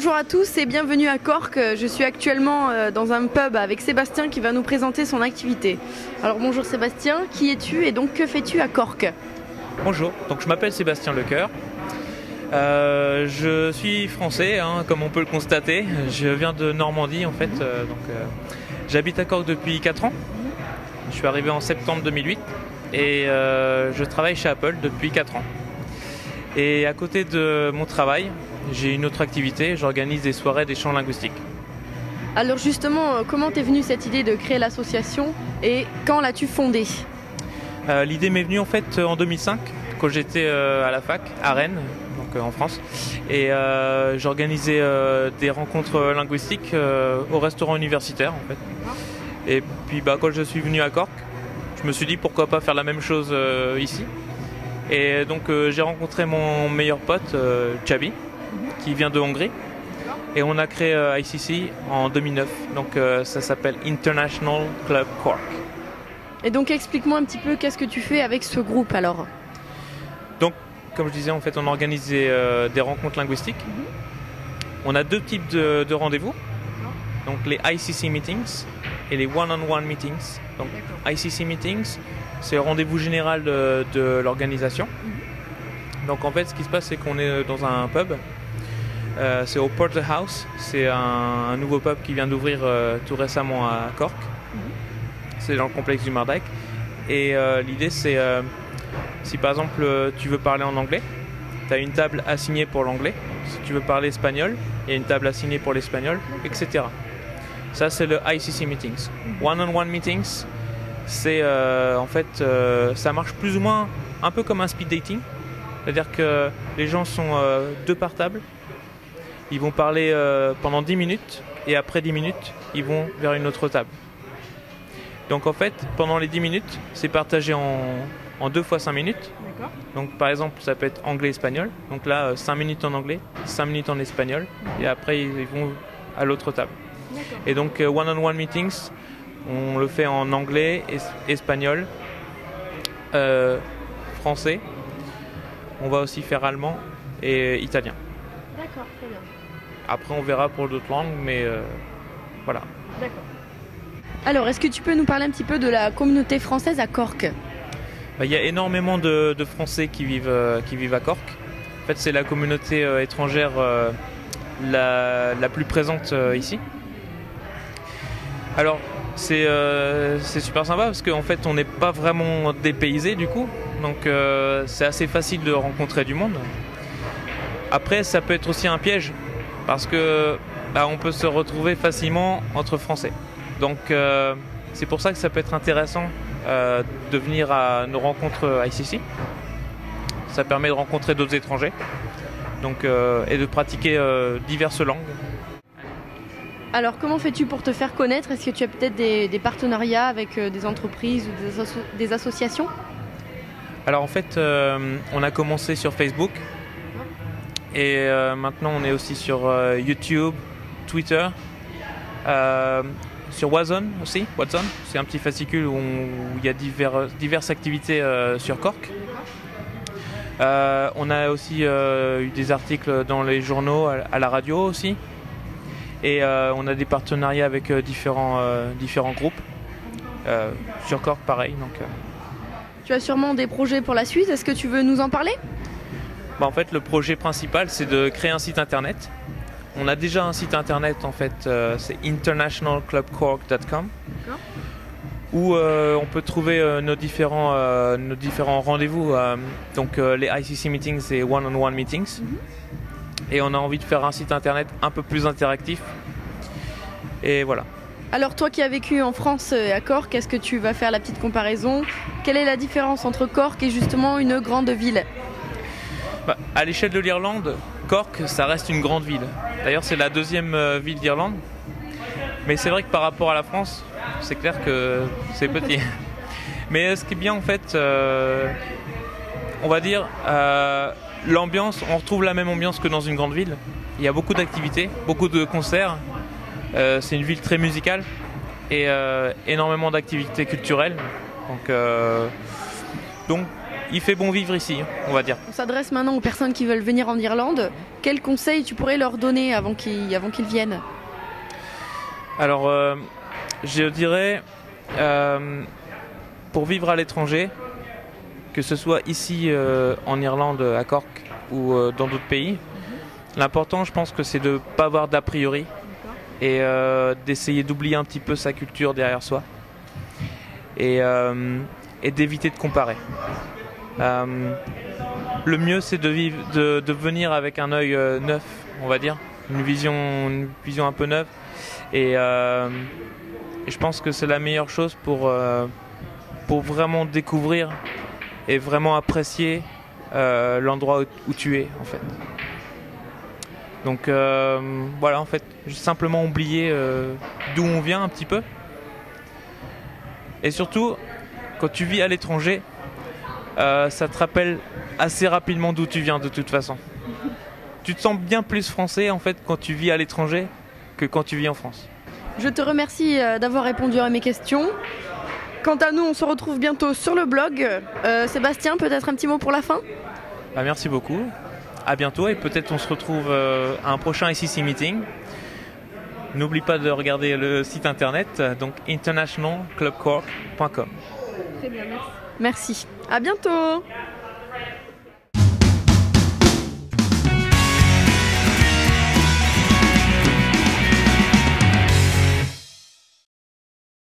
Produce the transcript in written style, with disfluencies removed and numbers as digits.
Bonjour à tous et bienvenue à Cork. Je suis actuellement dans un pub avec Sébastien qui va nous présenter son activité. Alors bonjour Sébastien, qui es-tu et donc que fais-tu à Cork? Bonjour, donc je m'appelle Sébastien Lecoeur. Je suis français, comme on peut le constater. Je viens de Normandie en fait. J'habite à Cork depuis 4 ans. Je suis arrivé en septembre 2008 et je travaille chez Apple depuis 4 ans. Et à côté de mon travail, j'ai une autre activité, j'organise des soirées d'échanges linguistiques. Alors justement, comment t'es venue cette idée de créer l'association et quand l'as-tu fondée? L'idée m'est venue en fait en 2005, quand j'étais à la fac, à Rennes, donc en France. Et j'organisais des rencontres linguistiques au restaurant universitaire en fait. Et puis quand je suis venu à Cork, je me suis dit pourquoi pas faire la même chose ici. Et donc j'ai rencontré mon meilleur pote, Chabi, qui vient de Hongrie. Et on a créé ICC en 2009. Donc ça s'appelle International Club Cork. Et donc explique-moi un petit peu qu'est-ce que tu fais avec ce groupe alors? Donc comme je disais, en fait on organise des rencontres linguistiques. On a deux types de rendez-vous. Donc les ICC meetings et les one-on-one meetings. Donc ICC meetings, c'est le rendez-vous général de l'organisation. Donc en fait ce qui se passe c'est qu'on est dans un pub. C'est au Porterhouse, c'est un nouveau pub qui vient d'ouvrir tout récemment à Cork. C'est dans le complexe du Mardyke. Et l'idée c'est, si par exemple tu veux parler en anglais, tu as une table assignée pour l'anglais. Si tu veux parler espagnol, il y a une table assignée pour l'espagnol, etc. Ça c'est le ICC meetings. One-on-one meetings, c'est en fait ça marche plus ou moins un peu comme un speed dating. C'est-à-dire que les gens sont deux par table. Ils vont parler pendant 10 minutes et après 10 minutes, ils vont vers une autre table. Donc en fait, pendant les 10 minutes, c'est partagé en 2 fois 5 minutes. Donc par exemple, ça peut être anglais-espagnol. Donc là, 5 minutes en anglais, 5 minutes en espagnol. Et après, ils vont à l'autre table. Et donc one-on-one meetings, on le fait en anglais, espagnol, français. On va aussi faire allemand et italien. D'accord, très bien. Après, on verra pour d'autres langues, mais voilà. D'accord. Alors, est-ce que tu peux nous parler un petit peu de la communauté française à Cork? Il y a énormément de Français qui vivent à Cork. En fait, c'est la communauté étrangère la plus présente ici. Alors, c'est super sympa parce qu'en fait, on n'est pas vraiment dépaysé du coup. Donc, c'est assez facile de rencontrer du monde. Après, ça peut être aussi un piège parce que on peut se retrouver facilement entre Français. Donc c'est pour ça que ça peut être intéressant de venir à nos rencontres ICC. Ça permet de rencontrer d'autres étrangers et de pratiquer diverses langues. Alors comment fais-tu pour te faire connaître? Est-ce que tu as peut-être des partenariats avec des entreprises ou des associations? Alors en fait, on a commencé sur Facebook. Et maintenant on est aussi sur YouTube, Twitter, sur Wazone aussi. Wazone, c'est un petit fascicule où il y a diverses activités sur Cork. On a aussi eu des articles dans les journaux, à la radio aussi. Et on a des partenariats avec différents groupes. Sur Cork pareil. Tu as sûrement des projets pour la suite, est-ce que tu veux nous en parler? En fait, le projet principal, c'est de créer un site internet. On a déjà un site internet, en fait, c'est internationalclubcork.com, où on peut trouver nos différents rendez-vous, donc les ICC meetings et one-on-one meetings. Et on a envie de faire un site internet un peu plus interactif. Et voilà. Alors toi qui as vécu en France à Cork, est-ce que tu vas faire la petite comparaison? Quelle est la différence entre Cork et justement une grande ville? À l'échelle de l'Irlande, Cork, ça reste une grande ville. D'ailleurs, c'est la deuxième ville d'Irlande. Mais c'est vrai que par rapport à la France, c'est clair que c'est petit. Mais ce qui est bien, en fait, on va dire, l'ambiance, on retrouve la même ambiance que dans une grande ville. Il y a beaucoup d'activités, beaucoup de concerts. C'est une ville très musicale et énormément d'activités culturelles. Donc il fait bon vivre ici, on va dire. On s'adresse maintenant aux personnes qui veulent venir en Irlande. Quels conseils tu pourrais leur donner avant qu'ils viennent? Alors, je dirais, pour vivre à l'étranger, que ce soit ici en Irlande, à Cork, ou dans d'autres pays, l'important, je pense que c'est de ne pas avoir d'a priori et d'essayer d'oublier un petit peu sa culture derrière soi et d'éviter de comparer. Le mieux, c'est de venir avec un œil neuf, on va dire, une vision un peu neuve. Et je pense que c'est la meilleure chose pour vraiment découvrir et vraiment apprécier l'endroit où tu es, en fait. Donc voilà, en fait, simplement oublier d'où on vient un petit peu. Et surtout, quand tu vis à l'étranger, ça te rappelle assez rapidement d'où tu viens de toute façon. Tu te sens bien plus français en fait quand tu vis à l'étranger que quand tu vis en France. Je te remercie d'avoir répondu à mes questions. Quant à nous, on se retrouve bientôt sur le blog. Sébastien, peut-être un petit mot pour la fin? Merci beaucoup. À bientôt et peut-être on se retrouve à un prochain ICC Meeting. N'oublie pas de regarder le site internet, donc internationalclubcork.com. Très bien, merci. Merci. À bientôt.